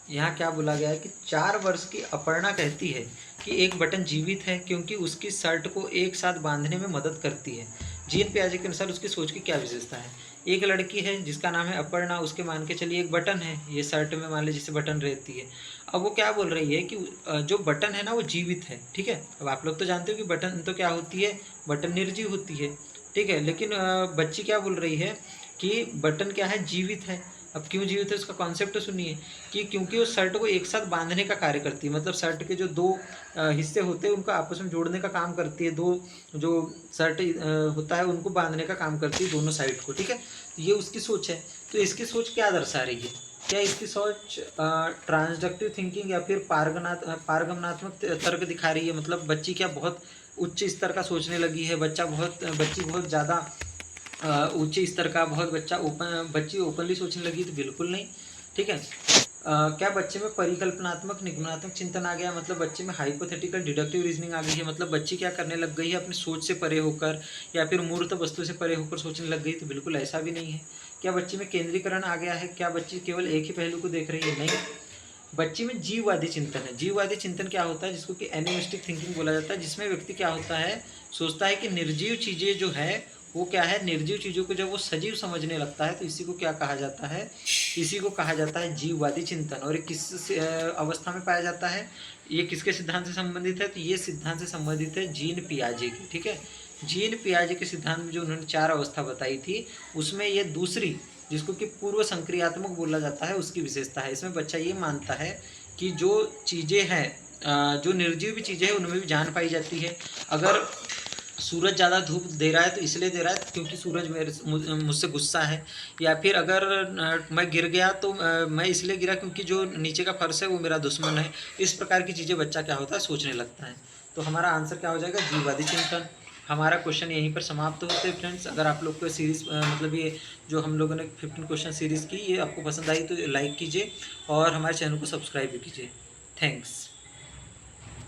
A: यहाँ क्या बोला गया है कि 4 वर्ष की अपर्णा कहती है कि एक बटन जीवित है क्योंकि उसकी शर्ट को एक साथ बांधने में मदद करती है। जीन पियाजे के अनुसार उसकी सोच की क्या विशेषता है। एक लड़की है जिसका नाम है अपर्णा, उसके मान के चलिए एक बटन है, ये शर्ट में मान लीजिए जैसे बटन रहती है। अब वो क्या बोल रही है कि जो बटन है ना वो जीवित है, ठीक है। अब आप लोग तो जानते हो कि बटन तो क्या होती है, बटन निर्जीव होती है, ठीक है। लेकिन बच्ची क्या बोल रही है कि बटन क्या है, जीवित है। अब क्यों जीवित है उसका कॉन्सेप्ट तो सुनिए कि क्योंकि वो शर्ट को एक साथ बांधने का कार्य करती है। मतलब शर्ट के जो दो हिस्से होते हैं उनको आपस में जोड़ने का काम करती है, दो जो शर्ट होता है उनको बांधने का काम करती है दोनों साइड को, ठीक है। तो ये उसकी सोच है। तो इसकी सोच क्या दर्शा रही है, क्या इसकी सोच ट्रांसडक्टिव थिंकिंग या फिर पारगमनात्मक तर्क दिखा रही है। मतलब बच्ची क्या बहुत उच्च स्तर का सोचने लगी है, बच्ची बहुत ज़्यादा उच्च स्तर का, बहुत बच्ची ओपनली सोचने लगी, तो बिल्कुल नहीं, ठीक है। क्या बच्चे में परिकल्पनात्मक निगमनात्मक चिंतन आ गया, मतलब बच्चे में हाइपोथेटिकल डिडक्टिव रीजनिंग आ गई है। मतलब बच्ची क्या करने लग गई है, अपनी सोच से परे होकर या फिर मूर्त वस्तु से परे होकर सोचने लग गई, तो बिल्कुल ऐसा भी नहीं है। क्या बच्ची में केंद्रीकरण आ गया है, क्या बच्ची केवल एक ही पहलू को देख रही है, नहीं। बच्ची में जीववादी चिंतन है। जीववादी चिंतन क्या होता है, जिसको कि एनिमिस्टिक थिंकिंग बोला जाता है, जिसमें व्यक्ति क्या होता है, सोचता है कि निर्जीव चीज़ें जो है वो क्या है, निर्जीव चीज़ों को जब वो सजीव समझने लगता है तो इसी को क्या कहा जाता है, इसी को कहा जाता है जीववादी चिंतन। और ये किस अवस्था में पाया जाता है, ये किसके सिद्धांत से संबंधित है, तो ये सिद्धांत से संबंधित है जीन पियाजे की, ठीक है। जीन पियाजे के सिद्धांत में जो उन्होंने 4 अवस्था बताई थी उसमें ये दूसरी, जिसको कि पूर्व संक्रियात्मक बोला जाता है, उसकी विशेषता है। इसमें बच्चा ये मानता है कि जो चीज़ें हैं, जो निर्जीव भी चीज़ें हैं उनमें भी जान पाई जाती है। अगर सूरज ज़्यादा धूप दे रहा है तो इसलिए दे रहा है क्योंकि सूरज मुझसे गुस्सा है, या फिर अगर मैं गिर गया तो मैं इसलिए गिरा क्योंकि जो नीचे का फर्श है वो मेरा दुश्मन है। इस प्रकार की चीज़ें बच्चा क्या होता है, सोचने लगता है। तो हमारा आंसर क्या हो जाएगा, जीववादी चिंतन। हमारा क्वेश्चन यहीं पर समाप्त होते हैं फ्रेंड्स। अगर आप लोग को सीरीज़ मतलब ये जो हम लोगों ने 15 क्वेश्चन सीरीज़ की, ये आपको पसंद आई तो लाइक कीजिए और हमारे चैनल को सब्सक्राइब भी कीजिए। थैंक्स।